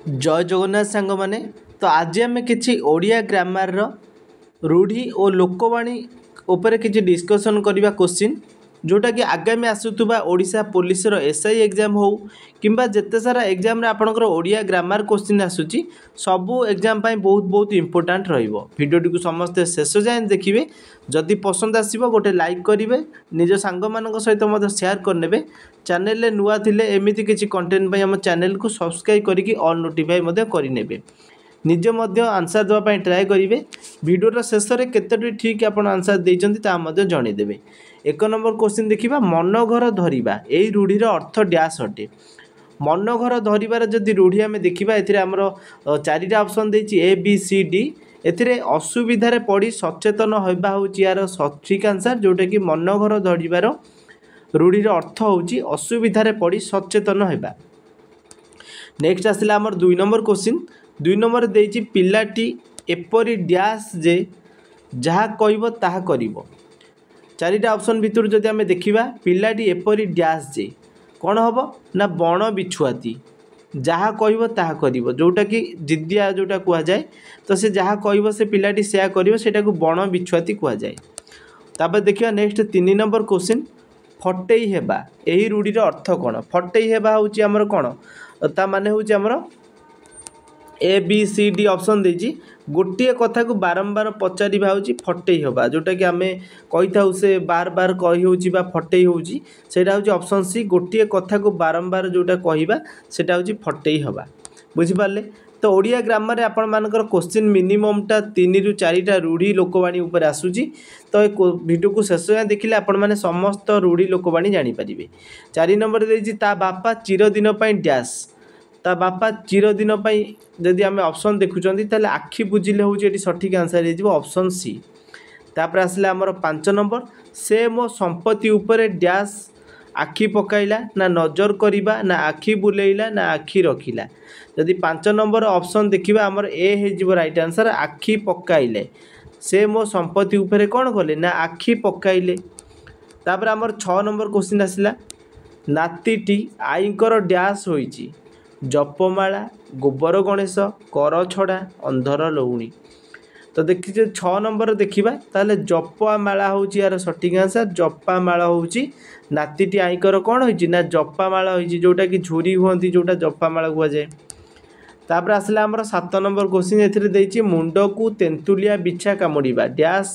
जय जगन्नाथ सांग माने तो आज आम कि ओडिया ग्रामर रूढ़ी और लोकवाणी उपरे किसी डिस्कसन करवा क्वेश्चन जोटा कि आगामी आसुवा ओडिशा पुलिस एसआई एग्जाम हो किंबा जिते सारा एग्जाम आपंकर ओडिया ग्रामर क्वेश्चन आसूची सबू एग्जाम बहुत बहुत इंपोर्टाट भिडियोटी को समस्ते शेष जाए देखिए जदि पसंद आसो गोटे लाइक करेंगे निज सांग मान सहित सेयार करने चैनल नुआ थिले एमती किसी कंटेंट आम चैनल को सब्सक्राइब करके ऑल नोटिफाई करेंगे निजे आंसर देवाई ट्राए करेंगे भिडर शेष में केतोटी ठीक आप आंसर देते जनईदेवे। एक नंबर क्वेश्चन देखा मन घर धरिबा यही रूढ़ीर अर्थ डैश अटे। मन घर धरिबार जदि रूढ़ी आम देखा एमर चारिटा ऑप्शन देछि ए बी सी डी एथिरे असुविधार पड़ी सचेतन होगा हूँ यार सठिक आंसर जोटा कि मन घर धरिबार रूढ़ीर अर्थ होछि असुविधार पड़ी सचेतन होगा। नेक्स्ट आसला आमर 2 नंबर क्वेश्चन 2 नंबर देछि पिलाटी एपरी डैश जे जहाँ कहब ताहा करिबो। चारिटा ऑप्शन भितर जदि आम देखा पिलाटी एपरी डैश जे कौन हम ना बण बिछुआती जहाँ कहब ताहा करिबो जोटा कि जिद्दिया जोटा कह जाए तो से जहाँ कहब से पिलाटी सेया करिबो सेटा को बण बिछुआती कह जाए। तापर देखिए नेक्स्ट 3 नंबर क्वेश्चन फटेई हेबा यही रूढ़ीर अर्थ कौन। फटेई हेबा होची हमर कौन ता माने होची हमर A B C D option देछि गोटे कथा को बारंबार पचारिबा होची फटेई हेबा जोटा कि आमे कहि थाउ से बार बार कहि होची बा फटेई होची सेटा होची ऑप्शन सी गोटे कथा को बारंबार जोटा कहिबा सेटा होची फटेई हेबा। बुझि पारले तो ओडिया ग्रामर आपण मानकर क्वेश्चन मिनिममटा 3 रु 4टा रूढ़ी लोकवाणी ऊपर आसूची तो वीडियो को शेष जाए देखिले आपण माने समस्त रूढ़ी लोकवाणी जानि परिबे। 4 नंबर देछि ता बापा चिरदिन पई डैश ता बापा चिरदिन पई जदि आमे ऑप्शन देखुचंदी ताले आखि बुझिले होउची एटी सठिक आंसर हे ऑप्शन सी। तापर आसले हमर 5 नंबर से मो संपत्ति ऊपर डैश आखि पकाइला ना नजर करिबा ना आखि बुलेइला ना आखि रखिला। जदि 5 नंबर ऑप्शन देखिबा हमर ए हे जिवो राइट आंसर आखि पकाइले से मो संपत्ति ऊपर कौन कले ना आखि पकाइले। तापर हमर 6 नंबर क्वेश्चन आसला नातीटी आईकर डैश होइची जपमाला गोबर गणेश कर छड़ा अंधर लौणी। तो देखिए 6 नंबर देखा ताले जपमाला होची यार सठिक आंसर जपामाला होची नातीटी आईकर कौन होइची ना जपामाला होइची जोटा कि झुरी हुअंती जोटा जपामाला कह जाए। तापर आसला हमर 7 नंबर क्वेश्चन एथिरे देछि मुंड को तेंतुलिया बिछा कामुड़ीबा डैश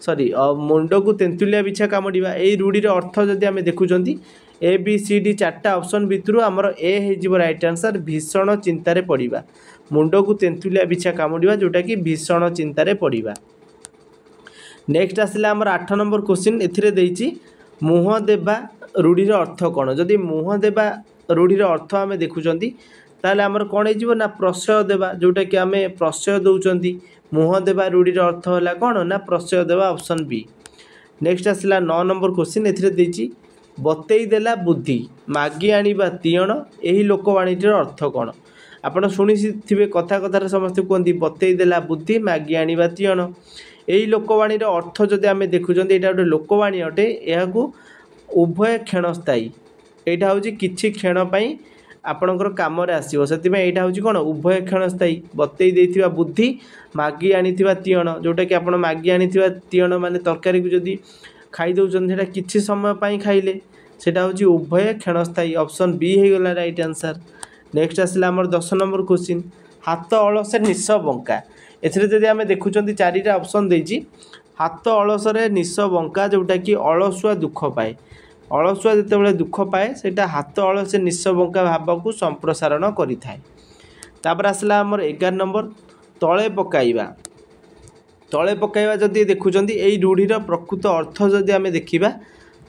सॉरी मुंड को तेंतुलिया बिछा कामुड़ीबा एई रूढ़ीर अर्थ जदि आमे देखुचंती ए बी सी डी 4टा ऑप्शन भितर आमर ए हे राइट आंसर भीषण चिंतार पड़िबा मुंड को तेंतुलिया बिछा कामुड़ीबा जोटा कि भीषण चिंतार पड़िबा। नेक्स्ट आसला आमर 8 नंबर क्वेश्चन एथिरे देछि मुह देबा रूढ़ीर अर्थ कौन। जदि मुह देबा रूढ़ीर अर्थ आमे देखुचंती ताले आमर कौन हो ना प्रश्रय देवा जोटा कि आम प्रश्रय दौरान मुह देवा रूढ़ीर अर्थ है कौन ना प्रश्रय देवा ऑप्शन बी। नेक्स्ट आसला 9 नंबर क्वेश्चन एथिरे देछि बतई देला बुद्धि मागी आनिबा तीयण यही लोकवाणीटर अर्थ कौन। आपण शुणिथिबे कथा कथार समस्त कहते बतई देला बुद्धि मागी आनिबा तीयण यही लोकवाणीर अर्थ जदि आम देखुं यहाँ गोटे लोकवाणी अटे यह उभय क्षणस्थायी यहाँ हूँ किछि क्षण पाई आपणकर कम आसो से यहाँ हूँ कौन उभय क्षणस्थायी बतई देथिबा बुद्धि मागी आनिथिबा तीयण जोटा कि आपण मागी आनिथिबा तीयण माने तरकारी को जदि खाई दौरान सेटा किछि समय पाई खाइले सेटा हूँ उभय क्षणस्थायी ऑप्शन बी हो गला राइट आंसर। नेक्स्ट आसला आमर 10 नंबर क्वेश्चन हाथ अलस निश बंका एथिरे जदि आमे देखुचंती 4टा ऑप्शन देछि हाथ अलसरे निश बंका जोटा कि अलसुआ दुख पाए अलसुआ जितेबाला दुख पाए सेटा हाथ अलसे निश बंका भाव को संप्रसारण करिथाए। तापर आसला आमर 11 नंबर तले पकाइबा जदि देखुचंती एई रूढ़ीर प्रकृत अर्थ जदि आमे देखिबा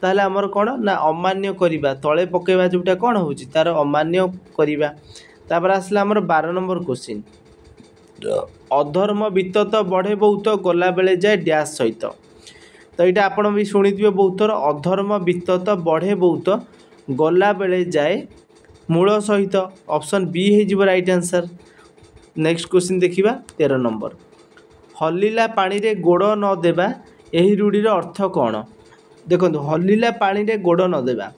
ताहले आमर कौन ना अमान्य करिबा तले पकाइबा जोटा कौन होची तार अमान्य करिबा। तापर आसला आमर 12 नंबर क्वेश्चन अधर्म वितत बढ़े बहुत गला बेले जाए डैश सहित। तो यहाँ आपण भी शुणिथिबे बहुत थर अधर्म वितत बढ़े बहुत गला बेले जाए मूल सहित ऑप्शन बी हो राइट आंसर। नेक्स्ट क्वेश्चन देखिबा 13 नंबर हलिला पानी रे गोड़ न देबा यही रूढ़ीर अर्थ कौन। देखो हलिला पानी रे गोड़ न देबा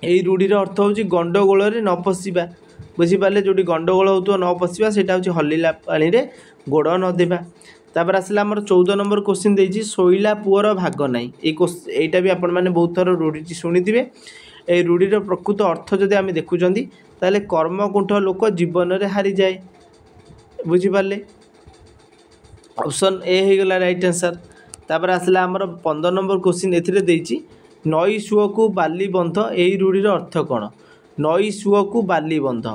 यही रूढ़ीर अर्थ होची गंडगोल रे न पशिबा बुझीपारे जो गंडगोल हो न पशिया से हलिला पानी रे गोड़ न देवा। तापर आसला आमर 14 नंबर क्वेश्चन देछि शोइला पुअर भाग नाई। एटा भी आपण माने बहुत थर रूढ़ी शुणिथिबे। ए रूढ़ीर प्रकृत अर्थ जदि आम देखुचंदी ताले कर्मकुंठ लोक जीवन रे हारी जाए। बुझीपारे ऑप्शन ए हो गला राइट आंसर। तापर आसला आमर 15 नंबर क्वेश्चन एथिरे देछि नई सुओ को बाली बंध एही रूढ़ीर अर्थ कौन। नई सुओ को बाली बंध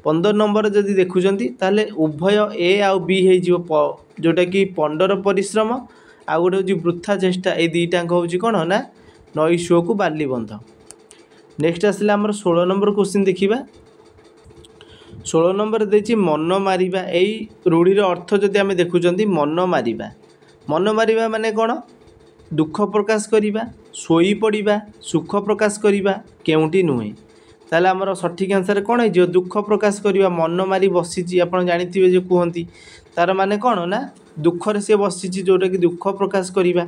15 नंबर जदि देखुचंदी ताले उभय ए आउ बी हो जोटा कि पंडर परिश्रम आ गोटे हूँ वृथा चेष्टा ये दुईटाक हूँ कौन ना नई सुओ को बाली बंध। नेक्स्ट आसला आमर 16 नंबर क्वेश्चन देखिबा। 16 नंबर देछि मन मारिबा। एई रूढ़ीर अर्थ जदि आम देखुचंदी मन मारिबा माने कौन दुख प्रकाश करिबा सोई पड़िबा सुख प्रकाश करिबा केउंटी नुहे। ताले आमर सठिक आंसर कौन है दुख प्रकाश करिबा। मन मारी बसिची आपण जानिथिबे जे कुहंती तार माने कौन ना दुखरे से बसिची जोटा कि दुख प्रकाश करिबा।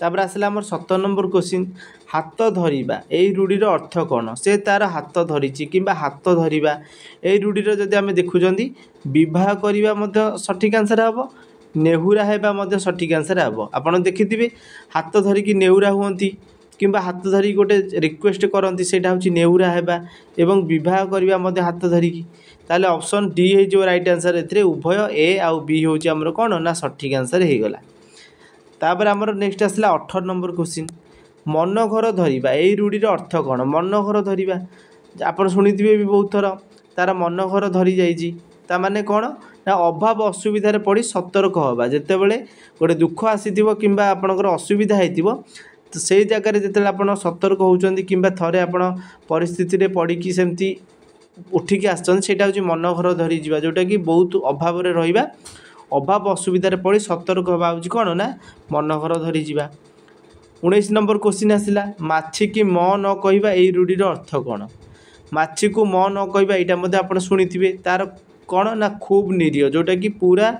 तापर आसला आमर 17 नंबर क्वेश्चन हाथ धरिबा। एई रूढ़ीर अर्थ कौन से तार हाथ धरिची किंबा हाथ धरिबा। एई रूढ़ीर जदि आम देखुचंदी विवाह करिबा मध्य सठिक आंसर हबो नेहुरा हेबा मध्य सठिक आंसर हबो। आपण देखिथिबे हाथ धरिकी नेहुरा हुअंती किंबा हाथ धरिकी गोटे रिक्वेस्ट करती सेटा हूँ नेहुरा हेबा एवं विवाह करबा मध्य हाथ धरिकी। ताले ऑप्शन डी हो राइट आंसर। एथिरे उभय ए आउ बी होची हमर कौन ना सठिक आंसर हो गला। तापर आमर नेक्स्ट आसला 18 नंबर क्वेश्चन मन घर धरिबा। एई रूढ़ीर अर्थ कौन मन घर धरिबा। आपण शुणिथिबे भी बहुत थर तार मन घर धरी जाइछि ता माने कौन ना अभाव असुविधार पड़ी सतर्क हवा। जेतेबेले गोटे दुख आसीथिबो किंबा आपणकर असुविधा हेतिबो तो से जगार जिते आप सतर्क होउचंदी किंबा थरे आपण परिस्थिति रे पड़ी सेमती उठिकी आसटा हूँ मन घर धरी जावा जोटा कि बहुत अभाव रे रहिबा अभाव असुविधार पड़ी सतर्क हवा हूँ कौन ना मन घर धरी जावा। 19 नंबर क्वेश्चन आसला माछी की म न कहवा। एई रूढ़ीर अर्थ कौन माछी को म न कहवा। यहाँ आप शुणिथिबे तार कौन ना खूब निरीह जोटा कि पूरा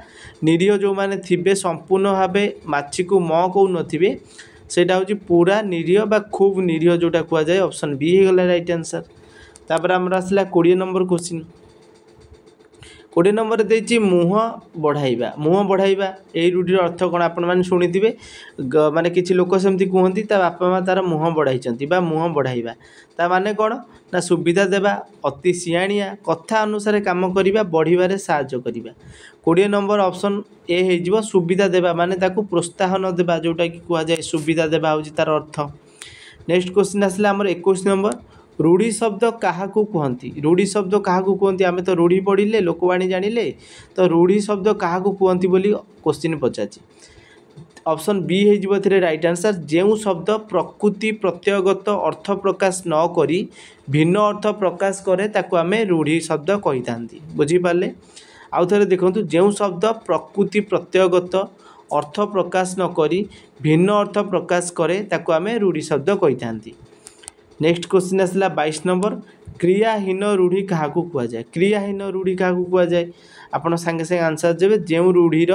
निरीह जो माने थिबे संपूर्ण भाव माछी को म कहू नथिबे सेटा हूँ पूरा निरीह बा खूब निरीह जोटा कुआ जाए। ऑप्शन बी हो गला राइट आंसर। तापर आमर आसला 20 नंबर क्वेश्चन 20 नंबर देछि मुह बढ़ाइबा। मुह बढ़ाइबा एई रूढ़ीर अर्थ कौन आपण माने शुणिथिबे माने किछि लोक सेमती कहंती ता बापा माँ तार मुह बढ़ाइचंती बा मुह बढ़ाइबा ता माने कौन ना सुविधा देवा अति सियाणिया कथा अनुसार काम करिबा बढ़िबारे साहाय्य करिबा। 20 नंबर ऑप्शन ए हो सुविधा देवा माने ताकू प्रोत्साहन देवा जोटा कि कुआ जाए सुविधा देवा होची तार अर्थ। नेक्स्ट क्वेश्चन आसला आमर 21 नंबर रूढ़ी शब्द क्या कहती। रूढ़ी शब्द क्या कहती आम तो रूढ़ी पढ़िले लोकवाणी जानिले तो रूढ़ी शब्द क्या कहती बोली क्वेश्चन पचार। ऑप्शन बी हो राइट आंसर जो शब्द प्रकृति प्रत्ययगत अर्थ प्रकाश न करी भिन्न अर्थ प्रकाश करे ताकू आम रूढ़ी शब्द कही था। बुझीपारे आउ थे देखो जो शब्द प्रकृति प्रत्ययगत अर्थ प्रकाश न करी भिन्न अर्थ प्रकाश करे ताकू आम रूढ़ी शब्द कही था। नेक्स्ट क्वेश्चन आसला 22 नंबर क्रियाहीन रूढ़ी क्या कहुए। क्रियाहीन रूढ़ी क्या कहुए आपड़ सांगे सांगे आंसर देवे जो रूढ़ीर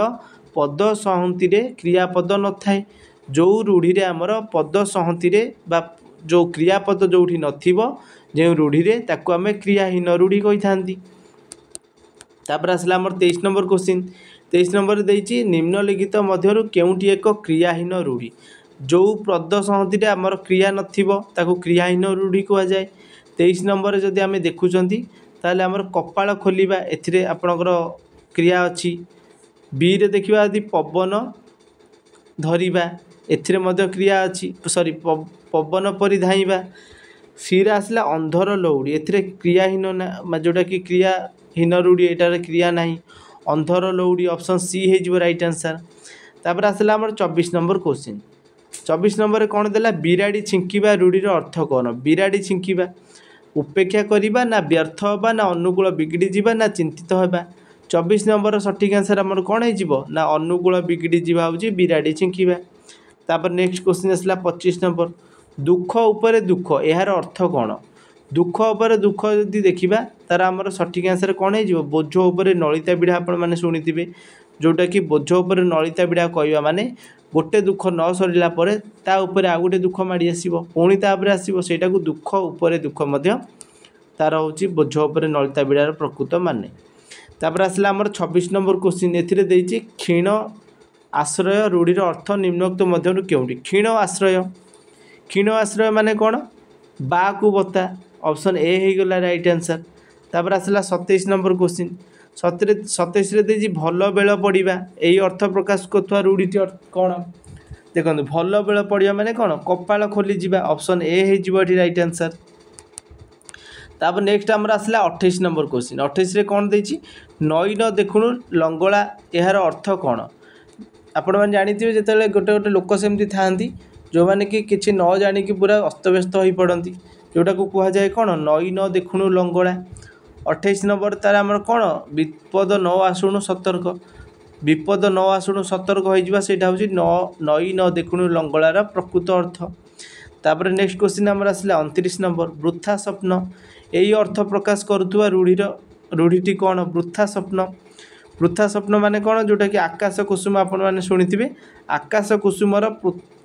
पद संहति क्रियापद न थाए जो रूढ़ी रे आमर पद संहति बा जो क्रियापद जोठी नथिबो जो रूढ़ी रे ताकू आमे क्रियाहीन रूढ़ी कही थांती। तापर आसला आमर 23 नंबर क्वेश्चन 23 नंबर देछि निम्नलिखित मध्यरु केउंटी एक क्रियाहीन रूढ़ी। जो पद संहति आमर क्रिया नथिबो ताकू क्रियाहीन रूढ़ी कह जाए। 23 नंबर जदि आमे देखुचंती ताले आमर कपाळ खोलिबा एथिरे आपणकर क्रिया अछि। बी रे देखिबा यदि पवन धरिबा एथिरे मध्य क्रिया अछि सॉरी पवन परि धाइबा। सी रे आसला अंधर लौड़ी एथिरे क्रियाहीन ना जोटा कि क्रियाहीन रूढ़ी एटार क्रिया नाही अंधर लौड़ी ऑप्शन सी हो राइट आंसर। तापर आसला आमर 24 नंबर क्वेश्चन 24 नंबर कौन देला बिराड़ी छिंकिबा रूढ़ीर अर्थ कौन। बिराड़ी छिंकिबा उपेक्षा करिबा ना व्यर्थ होबा ना अनुकूल बिगड़ी जिबा ना चिंतित होबा। 24 नंबर सठिक आंसर आमर कौन हो ना अनुकूल बिगड़ी जिबा होची बिराड़ी छिंकिबा। तापर नेक्स्ट क्वेश्चन आसला 25 नंबर दुख उपरे दुख यार अर्थ कौन। दुख उपरे दुख जदि देखिबा तार आमर सठिक आंसर कौन हो बोझ उपरे नलिता बिड़ा आपण माने शुणिथिबे जोटा कि बोझ उपरे नलिता बिड़ा कहवा माने गोटे दुख न सरिला परे ता उपरे आ गोटे दुख माड़ी आसीबो पुणी तापर आसीबो सेटा को दुख उपरे दुख मध्य तार हूँ बोझ उपर नलिता बिड़ार प्रकृत माने। तापर आसला आमर 26 नंबर क्वेश्चन एथिरे देइछि क्षीण आश्रय रूढ़ीर अर्थ निम्नोक्त मध्यरु केउंटी। क्षीण आश्रय माने कौन बा को बता ऑप्शन ए हो गला राइट आंसर। तापर आसला 27 नंबर क्वेश्चन 27 रे देइछि भल बेल पड़िबा एई अर्थ प्रकाश करथुवा रूढ़ीटी कौन देखो भल बेल पड़िबा माने कौन कपाल खोली जिबा ऑप्शन ए हो जिवो एठी राइट आंसर। तापर नेक्स्ट आमर आसला 28 नंबर क्वेश्चन 28 रे कौन देइछि नई न देखुनु लंगड़ा यार अर्थ कौन। आपण मैंने जानिथिबे जेतेबेले गोटे गोटे लोक सेमती थांती जो माने कि किछि न जानिकी पूरा अस्तव्यस्त हो पड़ती जोटा को कहा जाए कौन नई न देखुनु लंगड़ा। 28 नंबर तार आमर कौन विपद न आसुणु सतर्क विपद न आसुणु सतर्क हो सेटा हूँ नई न देखुनु लंगड़ार प्रकृत अर्थ। तापर नेक्स्ट क्वेश्चन आमर आसला 29 नंबर वृथा स्वप्न यही अर्थ प्रकाश करुवा रूढ़ीटी कौन वृथा स्वप्न माने कौन जोटा कि आकाश कुसुम आपण मैंने शुणिथिबे आकाश कुसुमर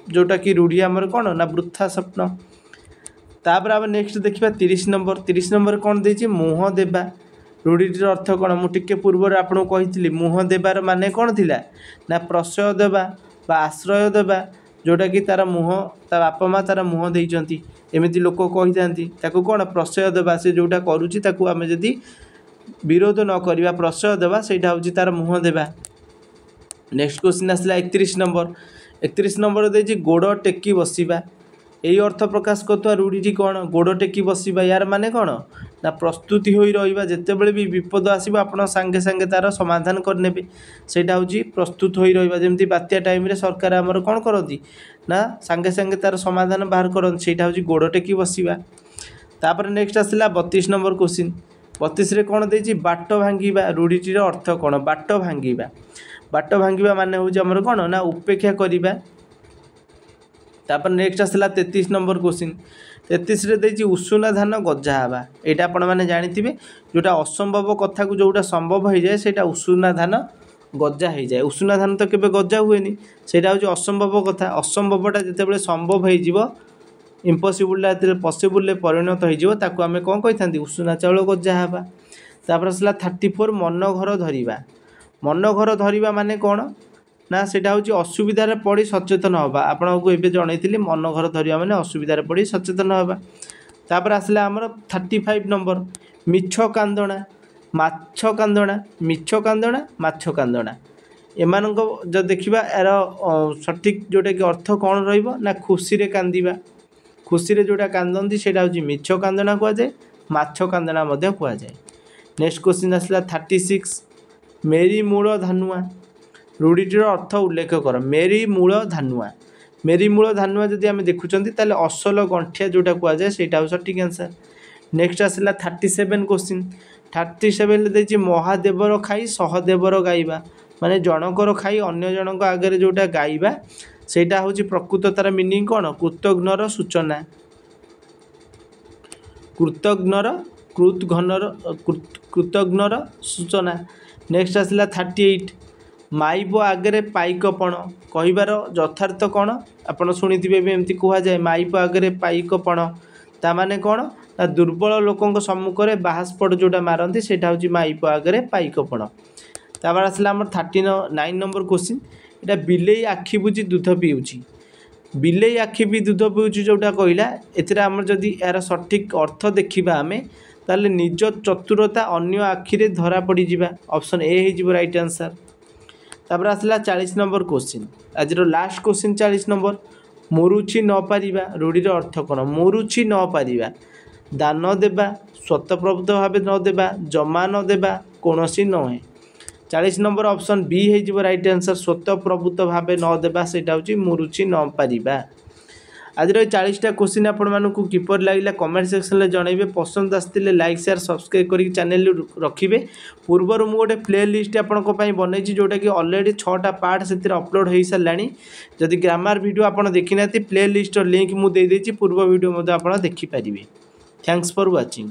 जोटा कि रूढ़ी आमर कौन ना वृथा स्वप्न। तापर आम नेक्स्ट देखा 30 नंबर कौन देछि मुह देबा रूढ़ीटीर अर्थ कौन मुझे पूर्वर आपको कही मुह देबार माने कौन थिला ना प्रश्रय देबा बा आश्रय देबा जोटा कि तार मुह ता बापा माँ तार मुह देइचंती एमिति लोक कही थांती ताकू कौन प्रश्रय देबा से जोटा करूची ताकू आमे जदी विरोध न करिबा प्रश्रय देबा सेटा होची तार मुह देबा। नेक्स्ट क्वेश्चन आसला 31 नंबर देछि गोड़ टेकी बसिबा यही अर्थ प्रकाश करथुवा रूढ़ीटी कौन गोड़ टेकी बसिबा यार माने कौन ना प्रस्तुति होई रहिबा जेतेबेले भी विपद आसीबा आपण संगे संगे तार समाधान करनेबे सेटा होची प्रस्तुत होई रहिबा जेमती बात्या टाइम रे सरकार हमर कौन करती ना संगे संगे तार समाधान बाहर करती सेटा होची गोड़ टेकी बसिबा। तापर नेक्स्ट आसला 32 नंबर क्वेश्चन 32 रे कौन देछि बाट भांगिबा रूढ़ीटीर अर्थ कौन बाट भांगिबा माने होची हमर कौन ना उपेक्षा करिबा। तापर नेक्स्ट आसला 33 नंबर क्वेश्चन 33 रे देछि उषुना धान गजा हवा एटा आपण माने जानिथिबे जोटा असंभव कथा को जोटा संभव हो जाए सेटा उषुना धान गजा हो जाए उषुना धान तो केबे गजा हुएनी सेटा होची असंभव कथा असंभवटा जेतेबेले संभव हो जिवो इम्पॉसिबल ला पॉसिबल परिणत हो जिवो ताको आमे कोन कहिथांती उषुना चाउल गजा हवा। तापर आसला 34 मन घर धरिबा माने कौन ना सेटा होची असुविधार पड़ी सचेतन हवा आपको एबे जनइथिली मन घर धरिया माने असुविधार पड़ी सचेतन हवा। तापर आसला हमर 35 नंबर मिछ कांदणा माछ कांदणा एमानक जो देखिबा यार सठिक जोटा कि अर्थ कौन रहिबो ना खुशी रे कांदिबा खुशी रे जोटा कांदंती सेटा होची मिछ कांदणा कुआ जाए माछ कांदणा मध्ये कुआ जाए। नेक्स्ट क्वेश्चन आसला 36 मेरी मूल धानुआ रूढ़ीटीर अर्थ उल्लेख कर मेरी मूल धानुआ जदि आम देखुंत ताले असल गंठिया जोटा कह जाए सेटा हो सठिक आंसर। नेक्स्ट आसला 37 क्वेश्चन 37 देछि महादेवर खाई सहदेवर गाइबा माने जनकर खाई अन्य जनक आगे जोटा गाइबा सेटा होची प्रकृत तार मीनिंग कौन कृतघ्नर सूचना कृतघ्नर सूचना। नेक्स्ट आसला 38 माइब आगे पाइकपण कहबार यथार्थ कौन आपड़ शुणिथे एमती कह जाए माइब आगे पाइकपण ताने कौन ना दुर्बल लोकों सम्मुखें बाहास्पट जोटा मारती सेटा होची माइब आगे पाइकपण। तापर आसला आम 39 नंबर क्वेश्चन एटा बिलेई आखि बुझी दूध पीऊँची बिलेई आखि भी दूध पीऊँची जोटा कहला एथिरे आम जदि यार सठिक अर्थ देखिबा आमे ताले निज चतुरता अन्य आखिरे धरा पड़ी जिबा ऑप्शन ए हो राइट आंसर। तापर आसला 40 नंबर क्वेश्चन आज लास्ट क्वेश्चन 40 नंबर मुरुची न पारिबा रूढ़ीर अर्थ कौन मुरुची न पारिबा दान देबा स्वतःप्रभुत भाव न देबा जमा न देबा कौनसी नहे 40 नंबर ऑप्शन बी हो राइट आंसर स्वतःप्रभुत भाव न देबा सेटा होची मुरुची न पारिबा। आज 40टा क्वेश्चन आपको किपर लगे कमेंट सेक्शन में जनइबे पसंद आसते लाइक शेयर सब्सक्राइब कर चैनल रखिए। पूर्वर मुझे गोटे प्ले लिस्ट आपंप बनई जोटा कि ऑलरेडी 6टा पार्ट से अपलोड हो सारा जदि ग्रामर वीडियो आप देखी ना प्ले लिस्ट लिंक मुझे पूर्व वीडियो आप देखिपारे। Thanks for watching.